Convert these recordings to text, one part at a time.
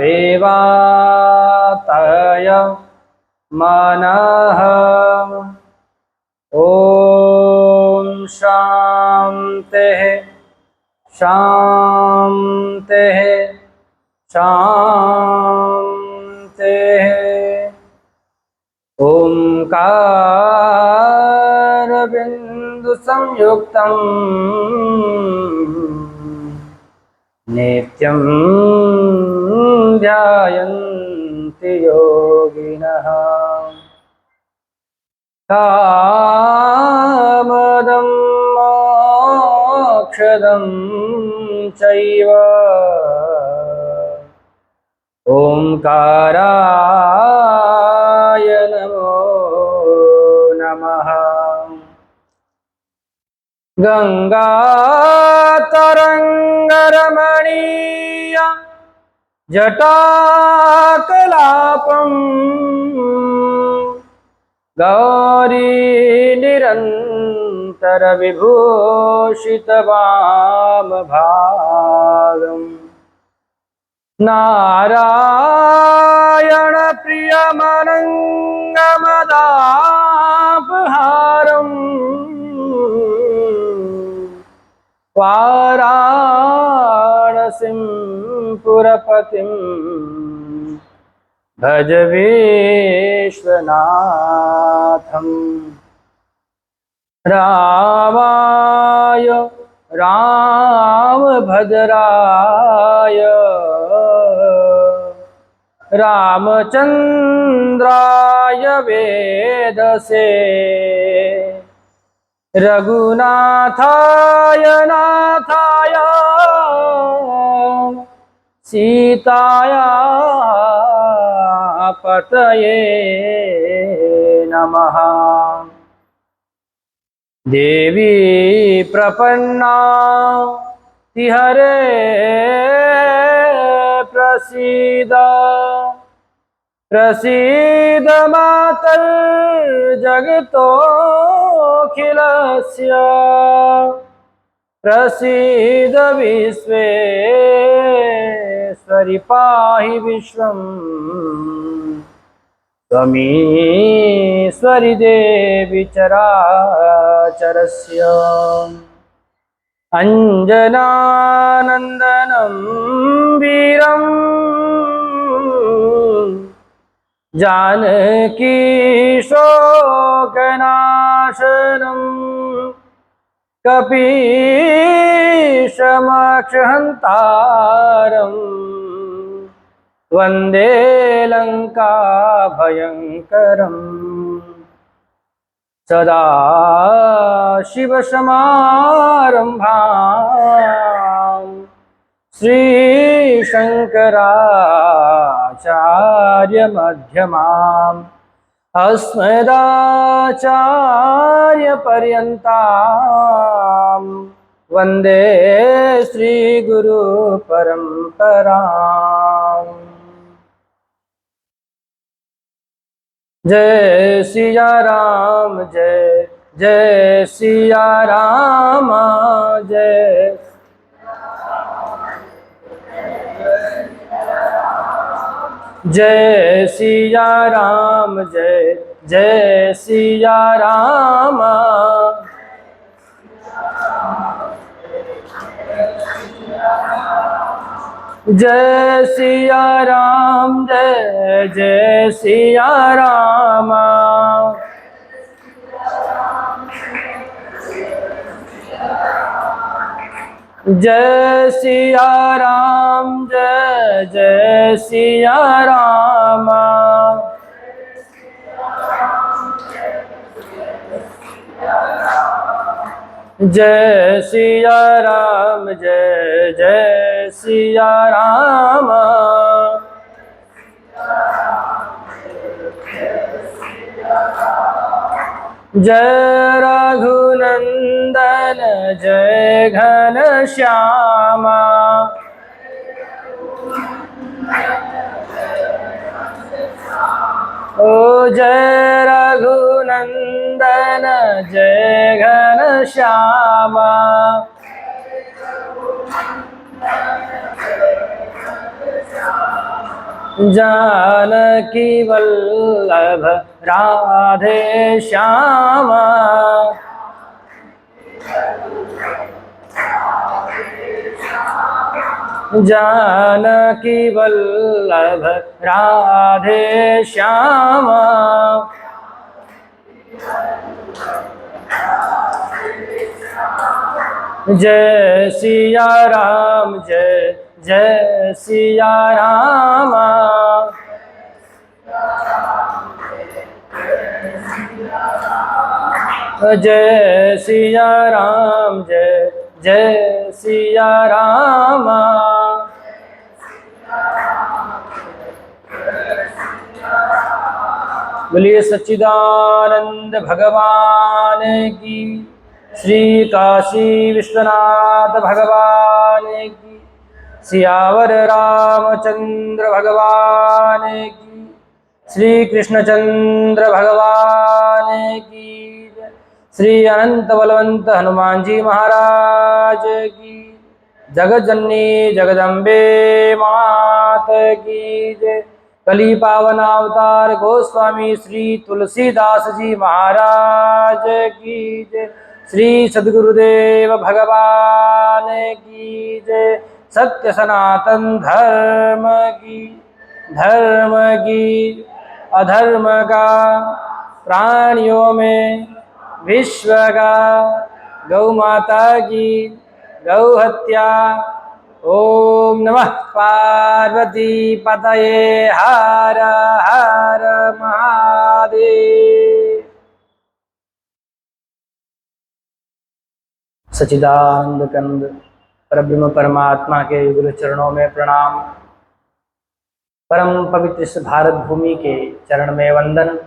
देवातय मनः। ॐ शान्तिः शान्तिः शान्तिः। ओंकारबिन्दुसंयुक्तं नित्यं ध्यायन्ति योगिनः। कामदं मोक्षदं चैव ओंकाराय नमो नमः। गंगातरंगरमणीय जटाकलापं गौरी निरन्तरविभूषितवामभागम् नारायण प्रियमनङ्गमदापहारम् वाराणसीं पुरपतिं भज विश्वनाथं। रामाय रामभद्राय रामचंद्राय वेदसे रघुनाथाय नाथाय सीताया पतये नमः। देवी प्रपन्ना तिहरे प्रसीद प्रसीद मातर्जगतोऽखिलस्य प्रसीद विश्वेश्वरि पाहि विश्वं त्वमीश्वरि देवि चराचरस्य। अंजनानंदनं वीरं जानकी शोकनाशनं कपीशमक्षहन्तारं वन्दे लङ्काभयङ्करम्। सदाशिवसमारम्भां श्रीशङ्कराचार्यमध्यमाम् अस्मदाचार्यपर्यन्तां वन्दे श्रीगुरुपरम्पराम्। जय सिया राम जय जय सिया राम जय जय सिया राम जय जय सिया राम। जय सिया राम जय जय सिया राम। जय सिया राम जय जय सिया राम। जय सिया राम जय जय सिया राम। जय रघुनंदन जय घनश्यामा। ओ जय रघुनंदन जय घनश्यामा। जानकी वल्लभ राधे श्यामा। जानकी वल्लभ राधे श्यामा। जय सिया राम जय जय सिया राम। जय सिया राम जय जय सिया राम। बोलिए सच्चिदानंद भगवान की, श्री काशी विश्वनाथ भगवान की, सियावर रामचंद्र भगवान की, श्री कृष्णचंद्र भगवान की, श्री अनंत बलवंत हनुमान जी महाराज की, जगज्जननी जगदम्बे मात की जय। कली पावन अवतार गोस्वामी श्री तुलसीदास जी महाराज की जय। श्री सद्गुरुदेव भगवान की जय। सत्य सनातन धर्म की अधर्म का प्राणियों में विश्व का, गौ माता की गौ हत्या। ओम नमः पार्वती पतये हर हर महादेव। सच्चिदानंद कंद परब्रह्म परमात्मा के युगल चरणों में प्रणाम। परम पवित्र इस भारत भूमि के चरण में वंदन।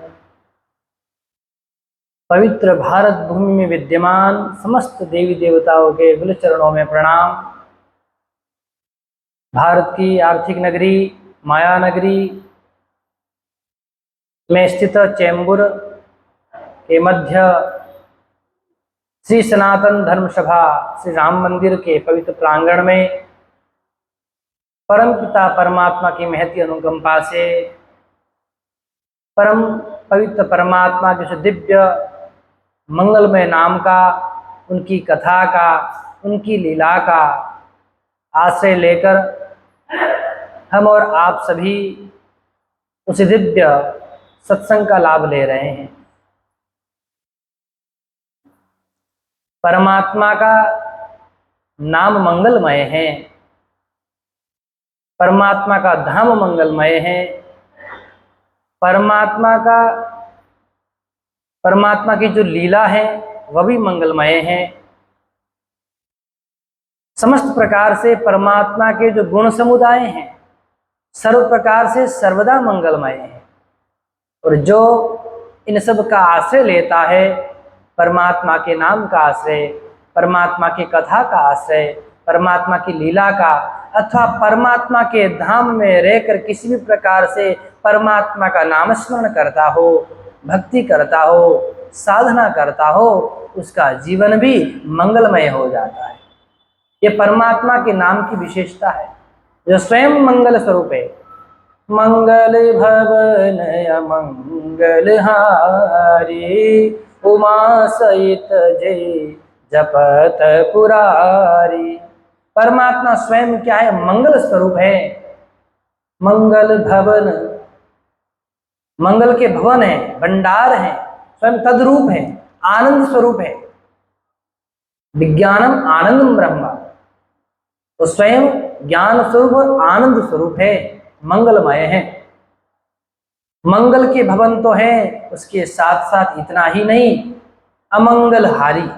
पवित्र भारत भूमि में विद्यमान समस्त देवी देवताओं के युगल चरणों में प्रणाम। भारत की आर्थिक नगरी माया नगरी में स्थित चेंबूर के मध्य श्री सनातन धर्म सभा श्री राम मंदिर के पवित्र प्रांगण में परम पिता परमात्मा की महती अनुकंपा से परम पवित्र परमात्मा के दिव्य मंगलमय नाम का, उनकी कथा का, उनकी लीला का आश्रय लेकर हम और आप सभी उस दिव्य सत्संग का लाभ ले रहे हैं। परमात्मा का नाम मंगलमय है, परमात्मा का धाम मंगलमय है, परमात्मा की जो लीला है वह भी मंगलमय है। समस्त प्रकार से परमात्मा के जो गुण समुदाय हैं सर्व प्रकार से सर्वदा मंगलमय है। और जो इन सब का आश्रय लेता है, परमात्मा के नाम का आश्रय, परमात्मा की कथा का आश्रय, परमात्मा की लीला का, अथवा परमात्मा के धाम में रहकर किसी भी प्रकार से परमात्मा का नाम स्मरण करता हो, भक्ति करता हो, साधना करता हो, उसका जीवन भी मंगलमय हो जाता है। ये परमात्मा के नाम की विशेषता है, जो स्वयं मंगल स्वरूप है। मंगल भवन मंगल हारी, उमा सहित जय जपत पुरारी। परमात्मा स्वयं क्या है? मंगल स्वरूप है। मंगल भवन, मंगल के भवन है, भंडार है, स्वयं तद्रूप है, आनंद स्वरूप है। विज्ञानम आनंदम ब्रह्म, तो स्वयं ज्ञान स्वरूप और आनंद स्वरूप है, मंगलमय है। मंगल के भवन तो है, उसके साथ साथ इतना ही नहीं, अमंगलहारी।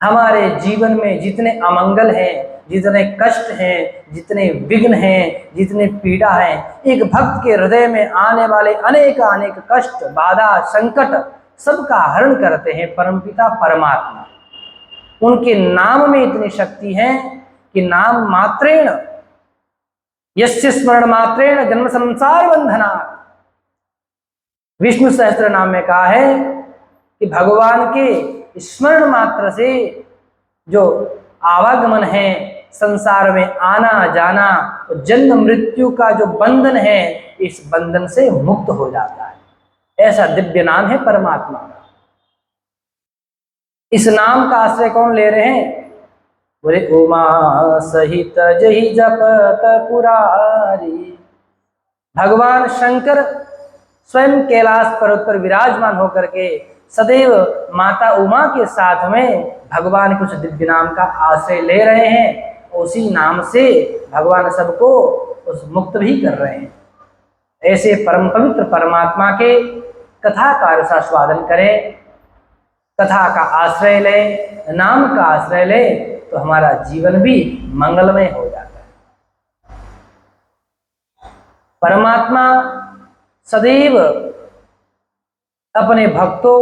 हमारे जीवन में जितने अमंगल हैं, जितने कष्ट हैं, जितने विघ्न हैं, जितने पीड़ा हैं, एक भक्त के हृदय में आने वाले अनेक अनेक कष्ट, बाधा, संकट सबका हरण करते हैं परमपिता परमात्मा। उनके नाम में इतनी शक्ति है कि नाम मात्रेण, यस्य स्मरण मात्रेण जन्म संसार बंधना। विष्णु सहस्त्र नाम में कहा है कि भगवान के स्मरण मात्र से जो आवागमन है, संसार में आना जाना, तो जन्म मृत्यु का जो बंधन है इस बंधन से मुक्त हो जाता है। ऐसा दिव्य नाम है परमात्मा का। इस नाम का आश्रय कौन ले रहे हैं? बोले उमा सहित जही जपत पुरारी। भगवान शंकर स्वयं कैलाश पर्वत पर विराजमान होकर के सदैव माता उमा के साथ में भगवान कुछ दिव्य नाम का आश्रय ले रहे हैं। उसी नाम से भगवान सबको उस मुक्त भी कर रहे हैं। ऐसे परम पवित्र परमात्मा के कथा का रसास्वादन करें, कथा का आश्रय ले, नाम का आश्रय ले, तो हमारा जीवन भी मंगलमय हो जाता है। परमात्मा सदैव अपने भक्तों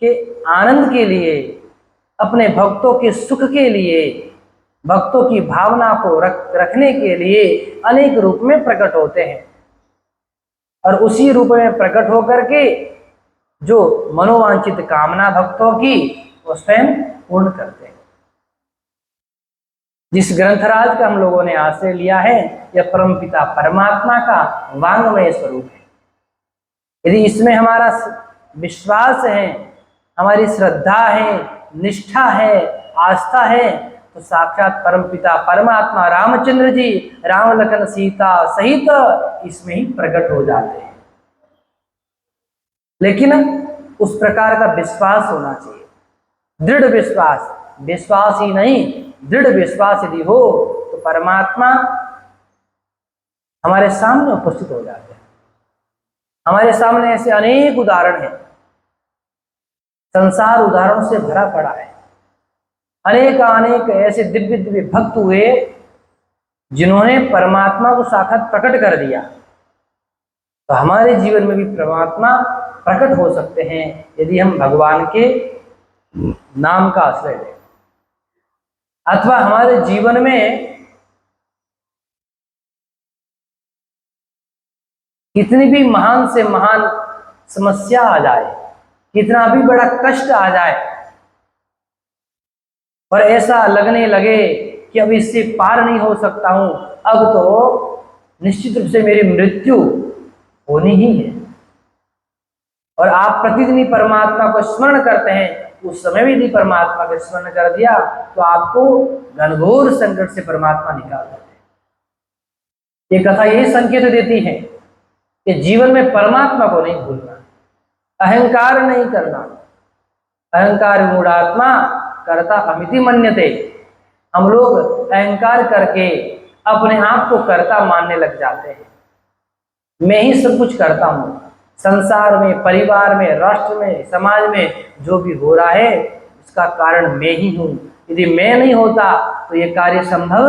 के आनंद के लिए, अपने भक्तों के सुख के लिए, भक्तों की भावना को रखने के लिए अनेक रूप में प्रकट होते हैं और उसी रूप में प्रकट होकर के जो मनोवांछित कामना भक्तों की वो स्वयं पूर्ण करते हैं। जिस ग्रंथराज का हम लोगों ने आश्रय लिया है यह परमपिता परमात्मा का वांगमय स्वरूप है। यदि इसमें हमारा विश्वास है, हमारी श्रद्धा है, निष्ठा है, आस्था है, तो साक्षात परमपिता परमात्मा रामचंद्र जी राम लखन सीता सहित इसमें ही प्रकट हो जाते हैं। लेकिन उस प्रकार का विश्वास होना चाहिए, दृढ़ विश्वास, विश्वास ही नहीं दृढ़ विश्वास यदि हो तो परमात्मा हमारे सामने उपस्थित हो जाते हैं। हमारे सामने ऐसे अनेक उदाहरण हैं, संसार उदाहरणों से भरा पड़ा है। अनेक ऐसे दिव्य दिव्य भक्त हुए जिन्होंने परमात्मा को साक्षात प्रकट कर दिया। तो हमारे जीवन में भी परमात्मा प्रकट हो सकते हैं यदि हम भगवान के नाम का आश्रय लें, अथवा हमारे जीवन में कितनी भी महान से महान समस्या आ जाए, कितना भी बड़ा कष्ट आ जाए और ऐसा लगने लगे कि अब इससे पार नहीं हो सकता हूं, अब तो निश्चित रूप से मेरी मृत्यु होनी ही है, और आप प्रतिदिन परमात्मा को स्मरण करते हैं, उस समय भी यदि परमात्मा का स्मरण कर दिया तो आपको घनघोर संकट से परमात्मा निकाल देते हैं। ये कथा यही संकेत देती है कि जीवन में परमात्मा को नहीं भूलना, अहंकार नहीं करना। अहंकार मूढ़ात्मा कर्ता अमिति मन्यते। हम लोग अहंकार करके अपने आप को कर्ता मानने लग जाते हैं। मैं ही सब कुछ करता हूँ, संसार में, परिवार में, राष्ट्र में, समाज में जो भी हो रहा है इसका कारण मैं ही हूँ। यदि मैं नहीं होता तो ये कार्य संभव।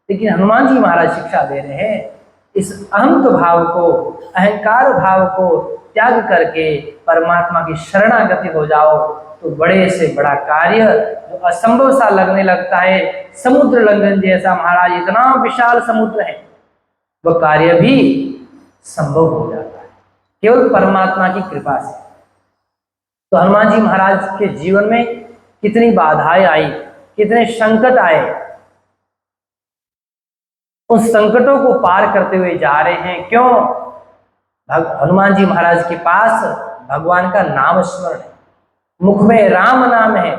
लेकिन हनुमान जी महाराज शिक्षा दे रहे हैं, इस अहंत भाव को, अहंकार भाव को त्याग करके परमात्मा की शरणागति हो जाओ तो बड़े से बड़ा कार्य जो असंभव सा लगने लगता है, समुद्र लंघन जैसा, महाराज इतना विशाल समुद्र है, वह कार्य भी संभव हो जाता है केवल परमात्मा की कृपा से। तो हनुमान जी महाराज के जीवन में कितनी बाधाएं आई, कितने संकट आए, उन संकटों को पार करते हुए जा रहे हैं। क्यों? हनुमान जी महाराज के पास भगवान का नाम स्मरण है, मुख में राम नाम है,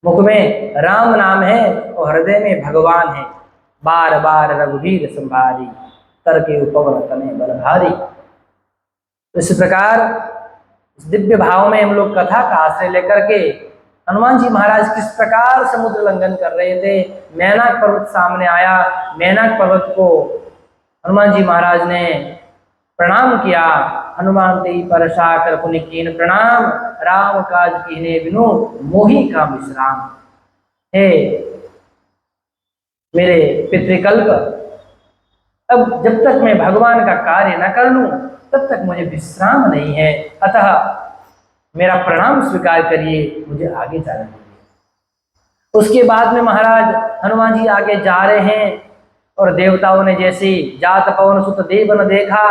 मुख में राम नाम है और हृदय में भगवान है। बार बार रघुवीर संभारी, करके उपवन तने बल भारी। इस प्रकार इस दिव्य भाव में हम लोग कथा का आश्रय लेकर के हनुमान जी महाराज किस प्रकार समुद्र लंघन कर रहे थे। मैनाक पर्वत सामने आया, मैनाक पर्वत को हनुमान जी महाराज ने प्रणाम किया। हनुमान तेई परशा कर पुनि कीन प्रणाम, राम काज कीने बिनु मोहि का विश्राम। हे मेरे पितृकल्प, अब जब तक मैं भगवान का कार्य न कर लूं तब तक मुझे विश्राम नहीं है, अतः मेरा प्रणाम स्वीकार करिए, मुझे आगे जाने दीजिए। उसके बाद में महाराज हनुमान जी आगे जा रहे हैं और देवताओं ने जैसे जात पवन सुत देव न देखा,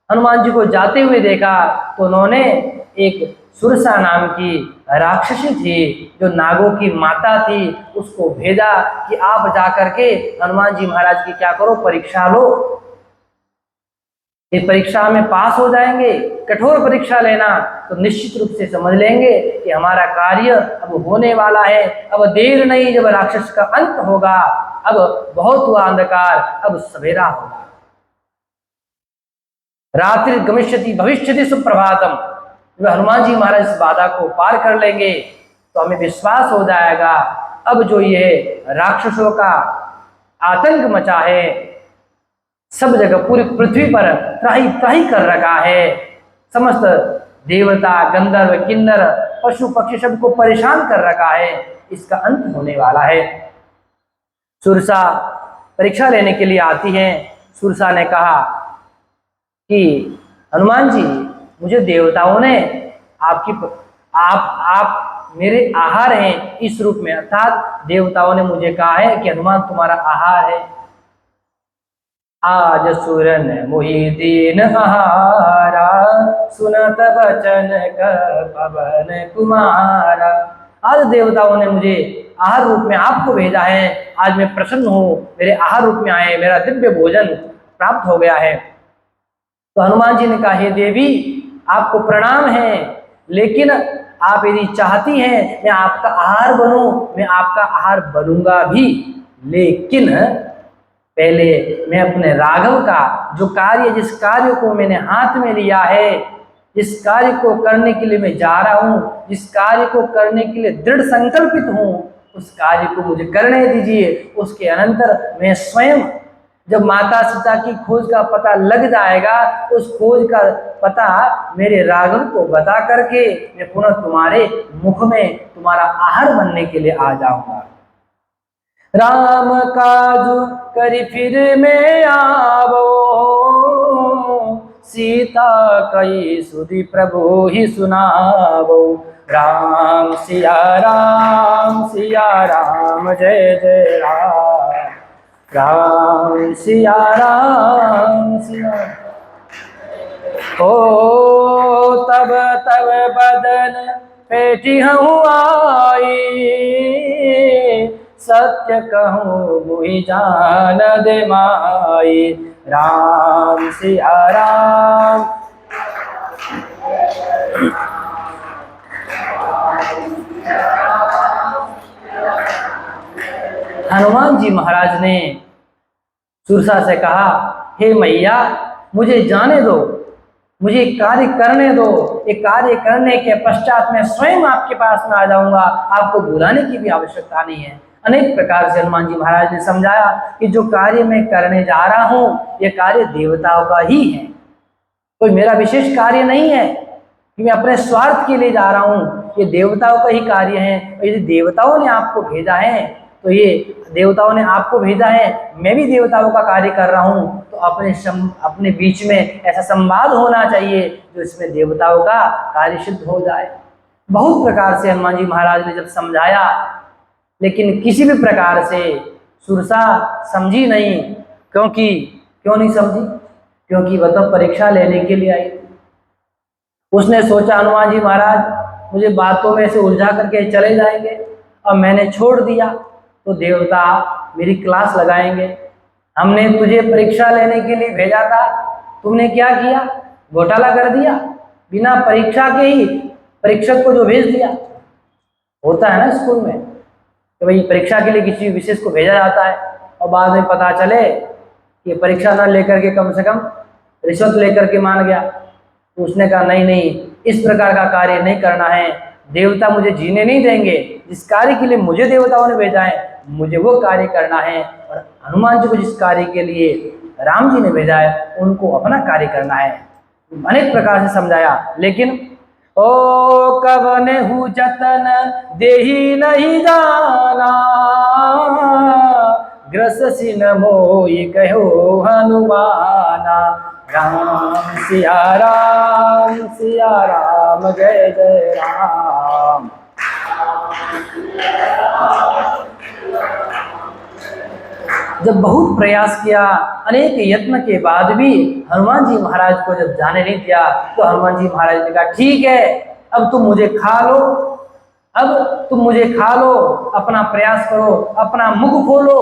हनुमान जी को जाते हुए देखा तो उन्होंने एक सुरसा नाम की राक्षसी थी, जो नागों की माता थी, उसको भेजा कि आप जाकर के हनुमान जी महाराज की क्या करो, परीक्षा लो। इस परीक्षा में पास हो जाएंगे, कठोर परीक्षा लेना, तो निश्चित रूप से समझ लेंगे कि हमारा कार्य अब होने वाला है। अब देर नहीं, जब राक्षस का अंत होगा, अब बहुत हुआ अंधकार, अब सवेरा होगा। रात्रि गमिष्यति भविष्यति सुप्रभातम। जब हनुमान जी महाराज इस बाधा को पार कर लेंगे तो हमें विश्वास हो जाएगा, अब जो ये राक्षसों का आतंक मचा है, सब जगह पूरी पृथ्वी पर त्राही त्राही कर रखा है, समस्त देवता गंधर्व किन्नर पशु पक्षी सबको परेशान कर रखा है, इसका अंत होने वाला है। सुरसा परीक्षा लेने के लिए आती हैं। सुरसा ने कहा कि हनुमान जी, मुझे देवताओं ने आप मेरे आहार हैं इस रूप में, अर्थात देवताओं ने मुझे कहा है कि हनुमान तुम्हारा आहार है। आज सुरन मोहि दीन आहारा, सुनत वचन पवन कुमारा। आज देवताओं ने मुझे आहार रूप में आपको भेजा है, आज मैं प्रसन्न हूँ, मेरे आहार रूप में आए, मेरा दिव्य भोजन प्राप्त हो गया है। तो हनुमान जी ने कहा, हे देवी, आपको प्रणाम है, लेकिन आप यदि चाहती हैं मैं आपका आहार बनूं, मैं आपका आहार बनूंगा भी, लेकिन पहले मैं अपने राघव का जो कार्य, जिस कार्य को मैंने हाथ में लिया है, जिस कार्य को करने के लिए मैं जा रहा हूँ, जिस कार्य को करने के लिए दृढ़ संकल्पित हूँ, उस कार्य को मुझे करने दीजिए। उसके अनंतर मैं स्वयं, जब माता सीता की खोज का पता लग जाएगा, उस खोज का पता मेरे राघव को बता करके मैं पुनः तुम्हारे मुख में तुम्हारा आहार बनने के लिए आ जाऊंगा। राम काजु करि फिर में आवो, सीता कई सुधि प्रभु ही सुनावो। राम सिया राम जय जय राम, राम सिया राम सिया। ओ तब तब बदन पेटी हूँ आई, सत्य कहूँ मुहि जान दे माई। राम सिया राम। हनुमान जी महाराज ने सुरसा से कहा, हे मैया, मुझे जाने दो, मुझे कार्य करने दो। ये कार्य करने के पश्चात मैं स्वयं आपके पास में आ जाऊंगा, आपको बुलाने की भी आवश्यकता नहीं है। अनेक प्रकार से हनुमान जी महाराज ने समझाया कि जो कार्य मैं करने जा रहा हूँ, ये कार्य देवताओं का ही है, कोई मेरा विशेष कार्य नहीं है कि मैं अपने स्वार्थ के लिए जा रहा हूँ, ये देवताओं का ही कार्य है। यदि देवताओं ने आपको भेजा है तो ये देवताओं ने आपको भेजा है, मैं भी देवताओं का कार्य कर रहा हूँ, तो अपने बीच में ऐसा संवाद होना चाहिए जो इसमें देवताओं का कार्य सिद्ध हो जाए। बहुत प्रकार से हनुमान जी महाराज ने जब समझाया, लेकिन किसी भी प्रकार से सुरसा समझी नहीं। क्यों नहीं समझी? क्योंकि वह तो परीक्षा लेने के लिए आई। उसने सोचा हनुमान जी महाराज मुझे बातों में से उलझा करके चले जाएंगे, और मैंने छोड़ दिया तो देवता मेरी क्लास लगाएंगे। हमने तुझे परीक्षा लेने के लिए भेजा था, तुमने क्या किया? घोटाला कर दिया, बिना परीक्षा के ही परीक्षक को जो भेज दिया। होता है ना स्कूल में कि भाई परीक्षा के लिए किसी विशेष को भेजा जाता है, और बाद में पता चले कि परीक्षा ना लेकर के कम से कम रिश्वत लेकर के मान गया। तो उसने कहा नहीं, इस प्रकार का कार्य नहीं करना है, देवता मुझे जीने नहीं देंगे। जिस कार्य के लिए मुझे देवताओं ने भेजा है, मुझे वो कार्य करना है, और हनुमान जी को जिस कार्य के लिए राम जी ने भेजा है, उनको अपना कार्य करना है। अनेक प्रकार से समझाया, लेकिन ओ कवन हूँ जतन देही नहीं जाना, ग्रस सिन मोई कहो हनुमाना। राम सिया राम जय जय राम। जब बहुत प्रयास किया, अनेक यत्न के बाद भी हनुमान जी महाराज को जब जाने नहीं दिया, तो हनुमान जी महाराज ने कहा, ठीक है, अब तुम मुझे खा लो, अब तुम मुझे खा लो, अपना प्रयास करो, अपना मुख खोलो।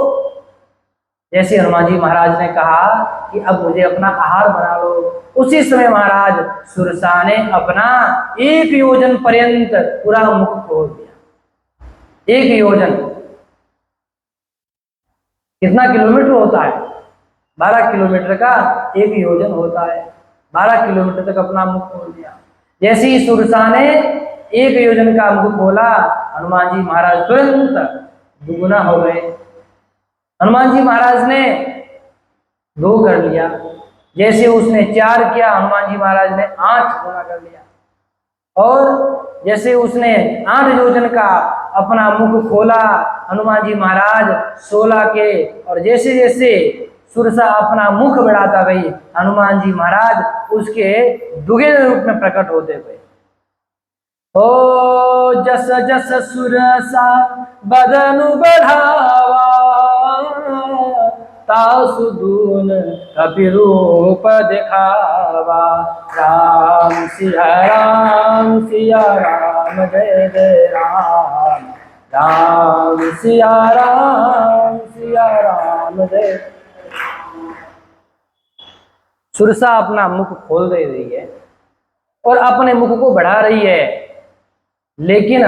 जैसे हनुमान जी महाराज ने कहा कि अब मुझे अपना आहार बना लो, उसी समय महाराज सुरसा ने अपना 1 योजन पर्यंत पूरा मुख खोल दिया। 1 योजन कितना किलोमीटर होता है? 12 किलोमीटर का 1 योजन होता है। 12 किलोमीटर तक अपना मुख खोल दिया। जैसे ही सुरसा ने 1 योजन का मुख खोला, हनुमान जी महाराज तुरंत दुगुना हो गए। हनुमान जी महाराज ने 2 कर लिया, जैसे उसने 4 किया, हनुमान जी महाराज ने 8 गुना कर लिया। और जैसे उसने 8 योजन का अपना मुख खोला, हनुमान जी महाराज 16 के, और जैसे जैसे सुरसा अपना मुख बढ़ाता गई, हनुमान जी महाराज उसके दुगने रूप में प्रकट होते गए। ओ जस जस सुरसा बदनु बढ़ावा, तासु दून कपि रूप दिखावा। राम सिया राम जय जय राम, राम सिया राम जय। सुरसा अपना मुख खोल दे रही है और अपने मुख को बढ़ा रही है, लेकिन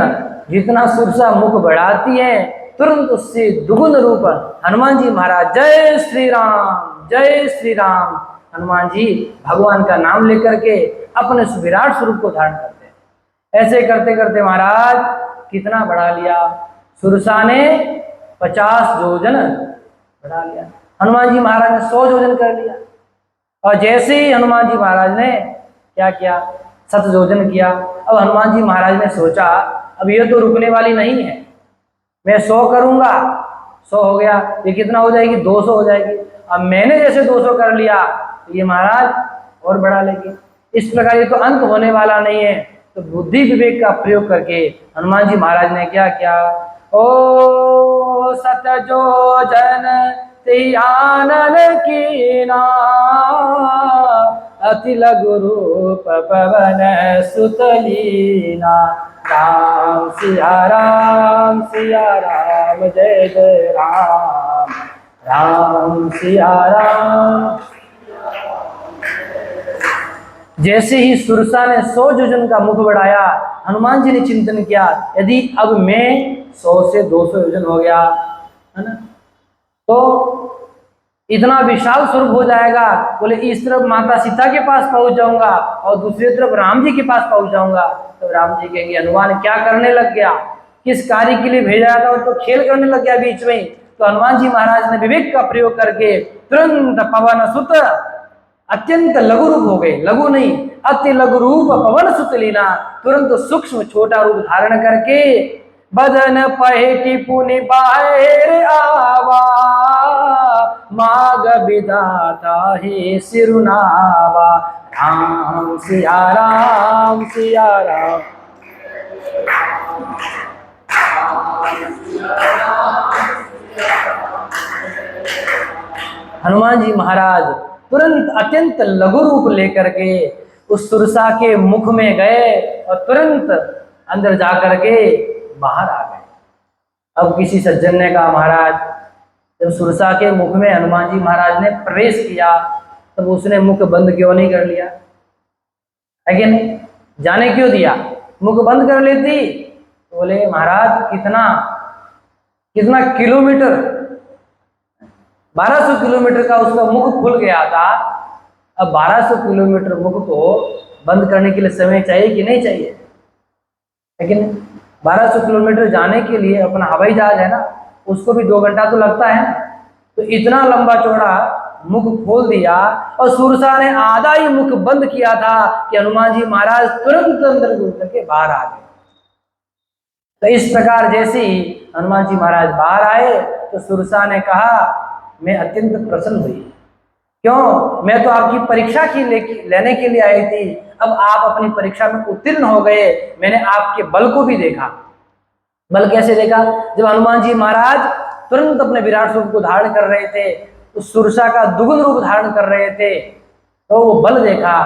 जितना सुरसा मुख बढ़ाती है, तुरंत उससे दुगुन रूप हनुमान जी महाराज जय श्री राम हनुमान जी भगवान का नाम लेकर के अपने विराट स्वरूप को धारण करते हैं। ऐसे करते करते महाराज कितना बढ़ा लिया? सुरसा ने 50 योजन बढ़ा लिया, हनुमान जी महाराज ने 100 योजन कर लिया। और जैसे ही हनुमान जी महाराज ने क्या किया? 7 योजन किया। अब हनुमान जी महाराज ने सोचा अब ये तो रुकने वाली नहीं है, मैं 100 करूंगा, 100 हो गया, ये कितना हो जाएगी? 200 हो जाएगी। अब मैंने जैसे 200 कर लिया तो ये महाराज और बढ़ा लेंगे। इस प्रकार ये तो अंत होने वाला नहीं है। तो बुद्धि विवेक का प्रयोग करके हनुमान जी महाराज ने क्या किया? ओ सत जो जन ते आनन कीना, अति लघु रूप पवन सुत लीना। राम सिया राम जय जय राम, राम सिया राम। जैसे ही सुरसा ने 100 योजन का मुख बढ़ाया, हनुमान जी ने चिंतन किया यदि अब मैं 100 से 200 योजन हो गया है ना, तो इतना विशाल स्वरूप हो जाएगा। बोले इस तरफ माता सीता के पास पहुंच जाऊंगा और दूसरी तरफ राम जी के पास पहुंच जाऊंगा। तो राम जी कहेंगे हनुमान क्या करने लग गया, किस कार्य के लिए भेजा था, और तो खेल करने लग गया बीच में। तो हनुमान जी महाराज ने विवेक का प्रयोग करके तुरंत पवन सुत अत्यंत लघु रूप हो गए, लघु नहीं अति लघु रूप पवन सुत लीना, तुरंत सूक्ष्म छोटा रूप धारण करके बदन पहेटी पुनि बाहर आवा, माग विधाता हे सिरुनावा। राम सिया राम हनुमान जी महाराज तुरंत अत्यंत लघु रूप लेकर के उस सुरसा के मुख में गए और तुरंत अंदर जाकर के बाहर आ गए। अब किसी सज्जन ने कहा महाराज जब सुरसा के मुख में हनुमान जी महाराज ने प्रवेश किया तब उसने मुख बंद क्यों नहीं कर लिया? है कि नहीं? जाने क्यों दिया? मुख बंद कर लेती। तो बोले महाराज कितना किलोमीटर, 1200 किलोमीटर का उसका मुख खुल गया था। अब 1200 किलोमीटर मुख को बंद करने के लिए समय चाहिए कि नहीं चाहिए? है कि नहीं? 1200 किलोमीटर जाने के लिए अपना हवाई जहाज है ना, उसको भी 2 घंटा तो लगता है। तो इतना लंबा चौड़ा मुख खोल दिया और सुरसा ने आधा ही मुख बंद किया था कि हनुमान जी महाराज तुरंत अंदर घुस करके बाहर आ गए। तो इस प्रकार जैसे ही हनुमान जी महाराज बाहर आए तो सुरसा ने कहा मैं अत्यंत प्रसन्न हुई। क्यों? मैं तो आपकी परीक्षा लेने के लिए आई थी, अब आप अपनी परीक्षा में उत्तीर्ण हो गए। मैंने आपके बल को भी देखा। बल कैसे देखा? जब हनुमान जी महाराज तुरंत अपने विराट स्वरूप को धारण कर रहे थे, उस सुरसा का दुगुन रूप धारण कर रहे थे, तो वो बल देखा।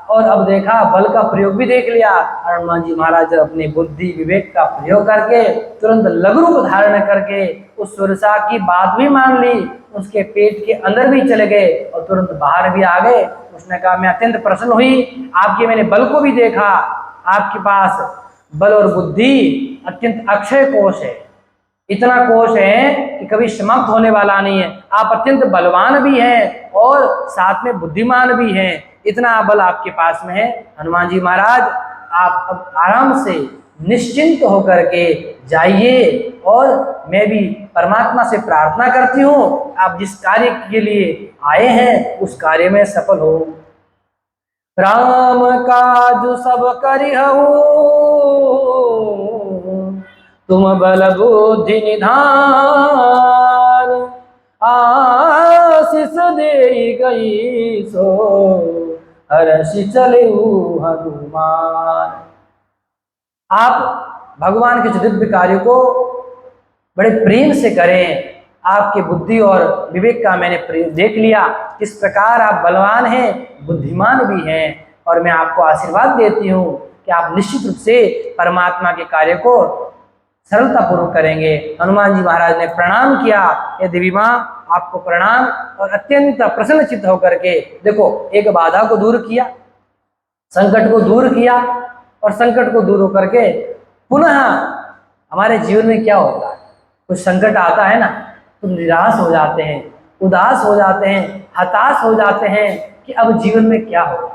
और अब देखा बल का प्रयोग भी देख लिया। हनुमान जी महाराज अपनी बुद्धि विवेक का प्रयोग करके तुरंत लघु रूप धारण करके उस सुरसा की बात भी मान ली, उसके पेट के अंदर भी चले गए और तुरंत बाहर भी आ गए। उसने कहा मैं अत्यंत प्रसन्न हुई, आपके मैंने बल को भी देखा, आपके पास बल और बुद्धि अत्यंत अक्षय कोश है, इतना कोश है कि कभी समाप्त होने वाला नहीं है। आप अत्यंत बलवान भी हैं और साथ में बुद्धिमान भी हैं, इतना बल आपके पास में है। हनुमान जी महाराज आप अब आराम से निश्चिंत होकर के जाइए और मैं भी परमात्मा से प्रार्थना करती हूँ आप जिस कार्य के लिए आए हैं उस कार्य में सफल हो। राम काज सब करिहु तुम बल बुद्धि निधान, आशीष दे गई सो हर्षि चले हनुमान। आप भगवान के दिव्य कार्य को बड़े प्रेम से करें। आपके बुद्धि और विवेक का मैंने देख लिया, किस प्रकार आप बलवान हैं, बुद्धिमान भी हैं, और मैं आपको आशीर्वाद देती हूँ कि आप निश्चित रूप से परमात्मा के कार्य को सरलता पूर्वक करेंगे। हनुमान जी महाराज ने प्रणाम किया, ये देवी माँ आपको प्रणाम, और अत्यंत प्रसन्नचित्त होकर के देखो एक बाधा को दूर किया, संकट को दूर किया, और संकट को दूर होकर के पुनः हमारे जीवन में क्या होता है, कुछ संकट आता है ना तो निराश हो जाते हैं, उदास हो जाते हैं, हताश हो जाते हैं कि अब जीवन में क्या होगा।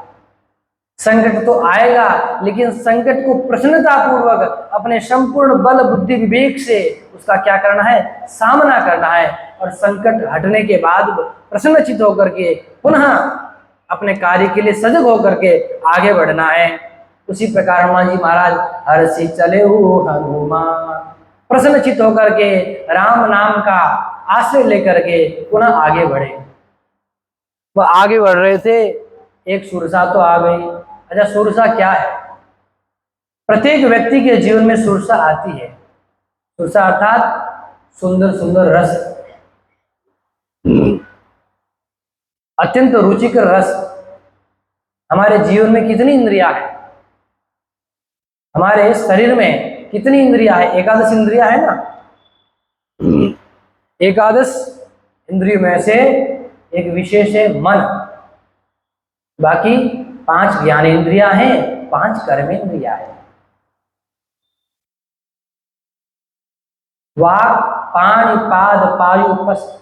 संकट तो आएगा लेकिन संकट को प्रसन्नता पूर्वक अपने संपूर्ण बल बुद्धि विवेक से उसका क्या करना है, सामना करना है, और संकट हटने के बाद प्रसन्नचित्त होकर के पुनः अपने कार्य के लिए सजग होकर के आगे बढ़ना है। उसी प्रकार हनुमान जी महाराज हर्षि चले हनुमान, प्रसन्नचित्त होकर के राम नाम का आश्रय लेकर के पुनः आगे बढ़े। वह आगे बढ़ रहे थे, एक सुरसा तो आ गई। अच्छा, सुरसा क्या है? प्रत्येक व्यक्ति के जीवन में सुरसा आती है। सुरसा अर्थात सुंदर सुंदर रस, अत्यंत रुचिकर रस। हमारे जीवन में कितनी इंद्रियां हैं, हमारे शरीर में कितनी इंद्रियां है? एकादश इंद्रियां है ना। एकादश इंद्रियों में से एक विशेष है मन, बाकी 5 ज्ञानेंद्रियां हैं, 5 कर्मेंद्रियां हैं। वाक पाणि पाद पायु पस्त,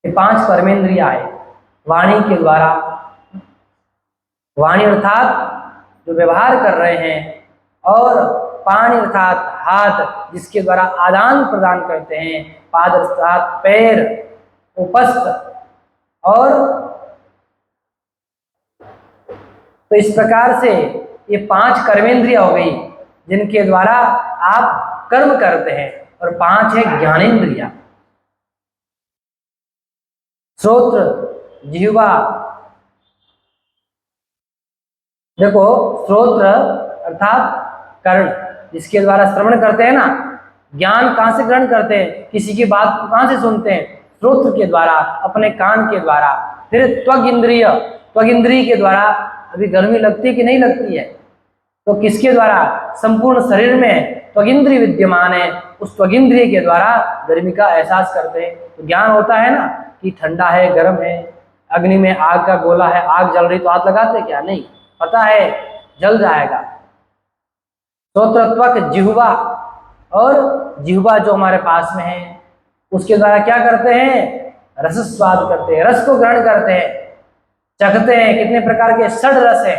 ये 5 कर्मेंद्रियां हैं। वाणी के द्वारा, वाणी अर्थात जो व्यवहार कर रहे हैं, और पाणि अर्थात हाथ जिसके द्वारा आदान प्रदान करते हैं, पाद अर्थात पैर, उपस्थ, और तो इस प्रकार से ये 5 कर्मेंद्रिय हो गई जिनके द्वारा आप कर्म करते हैं, और 5 है ज्ञानेंद्रिया। श्रोत्र, जिह्वा, देखो श्रोत्र अर्थात कर्ण जिसके द्वारा श्रवण करते हैं ना, ज्ञान कहाँ से ग्रहण करते हैं, किसी की बात को कहाँ से सुनते हैं, श्रोत्र के द्वारा, अपने कान के द्वारा। फिर त्वग इंद्रिय, त्वग इंद्रिय के द्वारा, अभी गर्मी लगती है कि नहीं लगती है, तो किसके द्वारा, संपूर्ण शरीर में त्वगिंद्रिय विद्यमान है, उस त्वगिंद्रिय के द्वारा गर्मी का एहसास करते हैं। तो ज्ञान होता है ना कि ठंडा है, गर्म है, अग्नि में आग का गोला है, आग जल रही तो हाथ लगाते क्या, नहीं, पता है जल जाएगा। श्रोत्रत्वक जिह्वा, और जिह्वा जो हमारे पास में है उसके द्वारा क्या करते हैं, रस स्वाद करते हैं, रस को ग्रहण करते हैं, चखते हैं। कितने प्रकार के 6 रस है,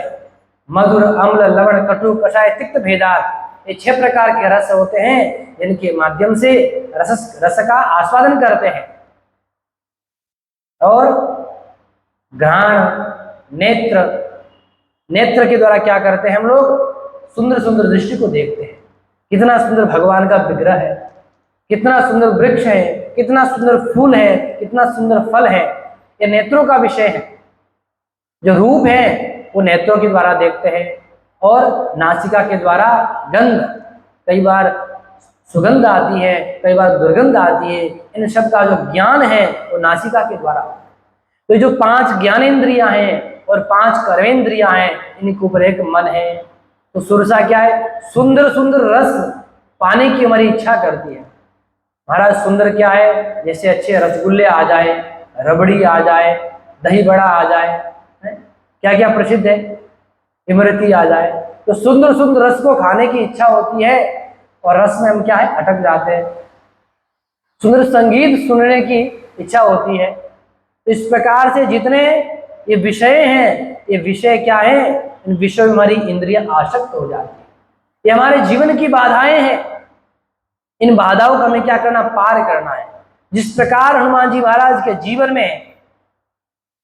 मधुर, अम्ल, लवण, कटु, कषाय, तिक्त, भेदात। ये 6 प्रकार के रस होते हैं जिनके माध्यम से रस का आस्वादन करते हैं। और घ्राण, नेत्र, नेत्र के द्वारा क्या करते हैं हम लोग, सुंदर सुंदर दृष्टि को देखते हैं। कितना सुंदर भगवान का विग्रह है, कितना सुंदर वृक्ष है, कितना सुंदर फूल है, कितना सुंदर फल है, ये नेत्रों का विषय है। जो रूप है वो नेत्रों के द्वारा देखते हैं, और नासिका के द्वारा गंध, कई बार सुगंध आती है, कई बार दुर्गंध आती है। इन सब का जो ज्ञान है वो नासिका के द्वारा। तो जो 5 ज्ञानेंद्रियां हैं और 5 कर्मेंद्रियां हैं, इनके ऊपर एक मन है। तो सुरसा क्या है? सुंदर सुंदर रस पाने की हमारी इच्छा करती है। महाराज सुंदर क्या है? जैसे अच्छे रसगुल्ले आ जाए, रबड़ी आ जाए, दही बड़ा आ जाए, क्या क्या प्रसिद्ध है, इमरती आ जाए। तो सुंदर सुंदर रस को खाने की इच्छा होती है और रस में हम क्या है, अटक जाते हैं। सुंदर संगीत सुनने की इच्छा होती है। तो इस प्रकार से जितने ये विषय हैं, ये विषय क्या है, इन विषयों में हमारी इंद्रियां आसक्त हो जाती है। ये हमारे जीवन की बाधाएं हैं। इन बाधाओं का हमें क्या करना? पार करना है। जिस प्रकार हनुमान जी महाराज के जीवन में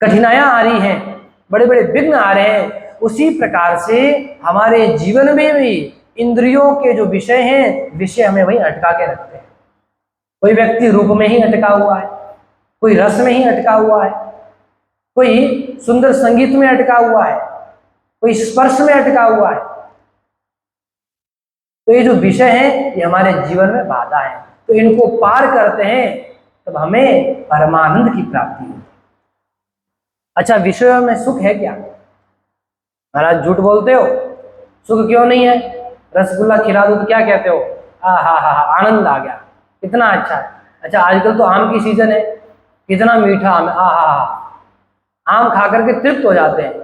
कठिनाइयां आ रही हैं, बड़े बड़े विघ्न आ रहे हैं, उसी प्रकार से हमारे जीवन में भी इंद्रियों के जो विषय हैं, विषय हमें वही अटका के रखते हैं। कोई व्यक्ति रूप में ही अटका हुआ है, कोई रस में ही अटका हुआ है, कोई सुंदर संगीत में अटका हुआ है, कोई स्पर्श में अटका हुआ है। तो ये जो विषय है, ये हमारे जीवन में बाधा है। तो इनको पार करते हैं तब हमें परमानंद की प्राप्ति होती है। अच्छा, विषयों में सुख है क्या? महाराज झूठ बोलते हो, सुख क्यों नहीं है? रसगुल्ला खिला दो तो क्या कहते हो? हा, आनंद आ गया, कितना अच्छा है। अच्छा, आजकल तो आम की सीजन है, कितना मीठा आम है, आम खा करके तृप्त हो जाते हैं।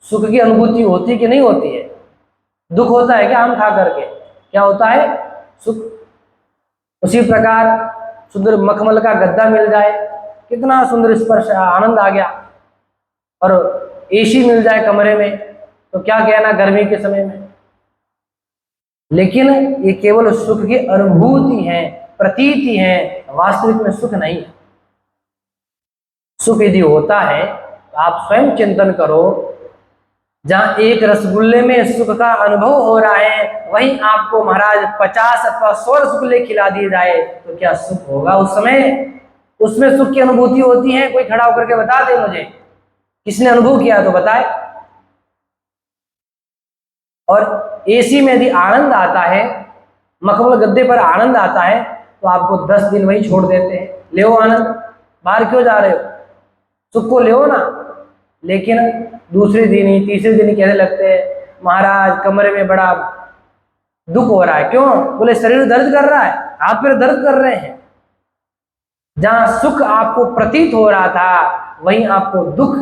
सुख की अनुभूति होती कि नहीं होती है? दुख होता है क्या आम खा करके? क्या होता है? सुख। उसी प्रकार सुंदर मखमल का गद्दा मिल जाए, कितना सुंदर स्पर्श, आनंद आ गया। और एसी मिल जाए कमरे में तो क्या कहना गर्मी के समय में। लेकिन ये केवल सुख की अनुभूति है, प्रतीति है, वास्तविक में सुख नहीं है। सुख यदि होता है तो आप स्वयं चिंतन करो, जहां एक रसगुल्ले में सुख का अनुभव हो रहा है, वहीं आपको महाराज 50 अथवा 100 रसगुल्ले खिला दिए जाए तो क्या सुख होगा उस समय? उसमें सुख की अनुभूति होती है? कोई खड़ा होकर के बता दे मुझे, किसने अनुभव किया तो बताए। और एसी में यदि आनंद आता है, मखमल गद्दे पर आनंद आता है, तो आपको 10 दिन वही छोड़ देते हैं। ले आनंद, बाहर क्यों जा रहे हो? सुख को ले ना। लेकिन दूसरे दिन ही, तीसरे दिन ही कहने लगते हैं, महाराज कमरे में बड़ा दुख हो रहा है। क्यों? बोले शरीर दर्द कर रहा है, हाथ पैर दर्द कर रहे हैं। जहां सुख आपको प्रतीत हो रहा था, वहीं आपको दुख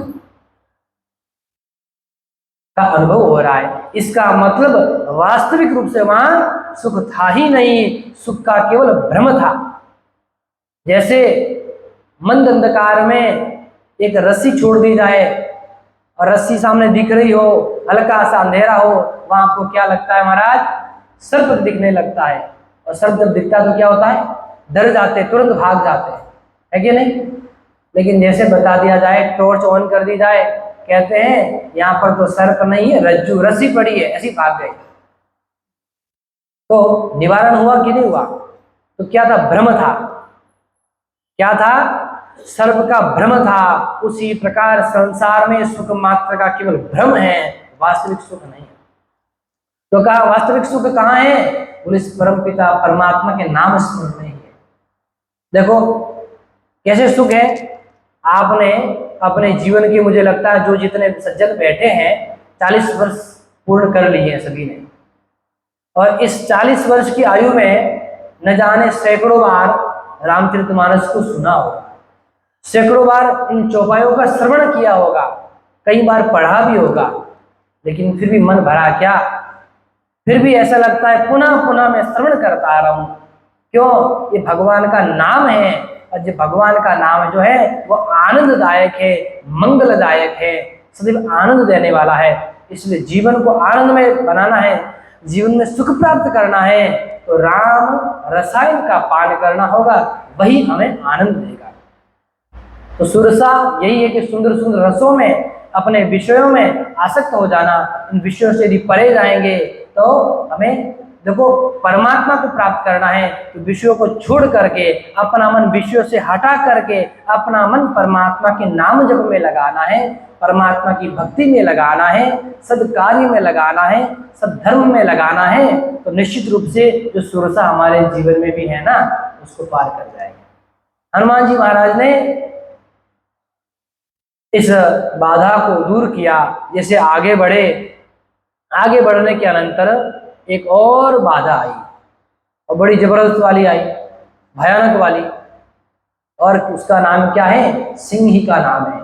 का अनुभव हो रहा है। इसका मतलब वास्तविक रूप से वहां सुख था ही नहीं, सुख का केवल भ्रम था। जैसे मंद अंधकार में एक रस्सी छोड़ दी जाए और रस्सी सामने दिख रही हो, हल्का सा अंधेरा हो, वहां आपको क्या लगता है महाराज? सर्प दिखने लगता है। और सर्प जब दिखता है तो क्या होता है? डर जाते, तुरंत भाग जाते हैं, है कि नहीं? लेकिन जैसे बता दिया जाए, टॉर्च ऑन कर दी जाए, कहते हैं यहाँ पर तो सर्प नहीं है, रज्जू, रस्सी पड़ी है, ऐसी भाग गए। तो निवारण हुआ कि नहीं हुआ? तो क्या था? भ्रम था। क्या था? सर्प का भ्रम था। उसी प्रकार संसार में सुख मात्र का केवल भ्रम है, वास्तविक सुख नहीं है। तो कहा वास्तविक सुख कहाँ है? बोले इस परम पिता परमात्मा के नाम स्मरण में ही है। देखो कैसे सुख है। आपने अपने जीवन की, मुझे लगता है जो जितने सज्जन बैठे हैं, 40 वर्ष पूर्ण कर लिए हैं सभी ने। और इस 40 वर्ष की आयु में न जाने सैकड़ों बार रामचरितमानस को सुना होगा, सैकड़ों बार इन चौपाइयों का श्रवण किया होगा, कई बार पढ़ा भी होगा। लेकिन फिर भी मन भरा क्या? फिर भी ऐसा लगता है पुनः पुनः मैं श्रवण करता आ रहा हूं। क्यों? ये भगवान का नाम है, और जो भगवान का नाम जो है वो आनंददायक है, मंगलदायक है, सदैव आनंद देने वाला है। इसलिए जीवन को आनंदमय बनाना है, जीवन में सुख प्राप्त करना है, तो राम रसायन का पान करना होगा, वही हमें आनंद देगा। तो सुरसा यही है कि सुंदर सुंदर रसों में, अपने विषयों में आसक्त हो जाना। इन विषयों से यदि परे जाएंगे तो हमें देखो परमात्मा को प्राप्त करना है, तो विषयों को छोड़ करके, अपना मन विषयों से हटा करके अपना मन परमात्मा के नाम जप में लगाना है, परमात्मा की भक्ति में लगाना है, सद्कार्य में लगाना है, सद्धर्म में लगाना है। तो निश्चित रूप से जो सुरसा हमारे जीवन में भी है ना, उसको पार कर जाएंगे। हनुमान जी महाराज ने इस बाधा को दूर किया। जैसे आगे बढ़े, आगे बढ़ने के अनंतर एक और बाधा आई और बड़ी जबरदस्त वाली आई, भयानक वाली, और उसका नाम क्या है? सिंहिका नाम है।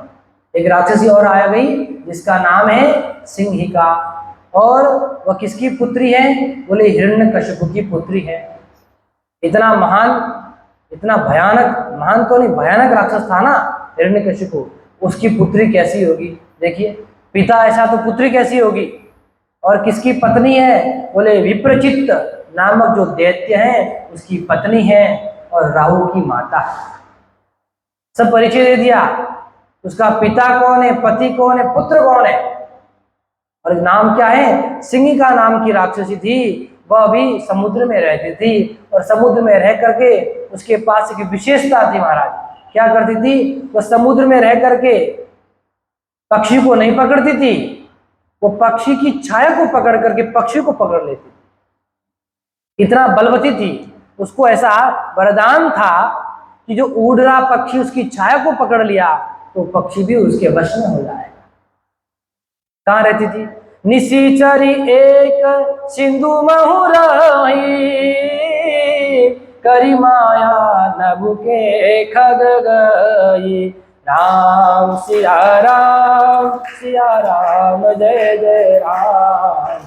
एक राक्षसी और आया गई जिसका नाम है सिंहिका, और वह किसकी पुत्री है? बोले हिरण्यकशिपु की पुत्री है। इतना महान, इतना भयानक, महान तो नहीं, भयानक राक्षस था ना हिरण्यकशिपु, उसकी पुत्री कैसी होगी? देखिए, पिता ऐसा तो पुत्री कैसी होगी? और किसकी पत्नी है? बोले विप्रचित्त नामक जो दैत्य है उसकी पत्नी है, और राहु की माता है। सब परिचय दे दिया, उसका पिता कौन है, पति कौन है, पुत्र कौन है, और नाम क्या है? सिंहिका नाम की राक्षसी थी। वह भी समुद्र में रहती थी, और समुद्र में रह करके उसके पास एक विशेषता थी महाराज। क्या करती थी? वह समुद्र में रह करके पक्षी को नहीं पकड़ती थी, वो पक्षी की छाया को पकड़ करके पक्षी को पकड़ लेती थी। इतना बलवती थी, उसको ऐसा वरदान था कि जो उड़ रहा पक्षी उसकी छाया को पकड़ लिया तो पक्षी भी उसके वश में हो जाएगा। कहाँ रहती थी? निशिचरी एक सिंधु महुराही, करी माया नभु के खग गई। राम सिया राम, सिया राम जय जय राम।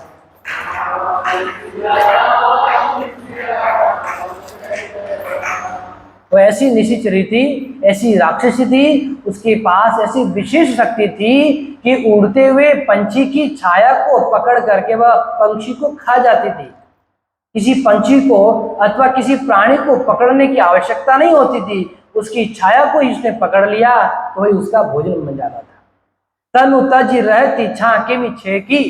वो ऐसी निशिचरी थी, ऐसी राक्षसी थी, उसके पास ऐसी विशेष शक्ति थी कि उड़ते हुए पंछी की छाया को पकड़ करके वह पंछी को खा जाती थी। किसी पंछी को अथवा किसी प्राणी को पकड़ने की आवश्यकता नहीं होती थी, उसकी छाया को ही उसने पकड़ लिया तो वही उसका भोजन बन जाता था। तनु तज रहती छाके में छेकी,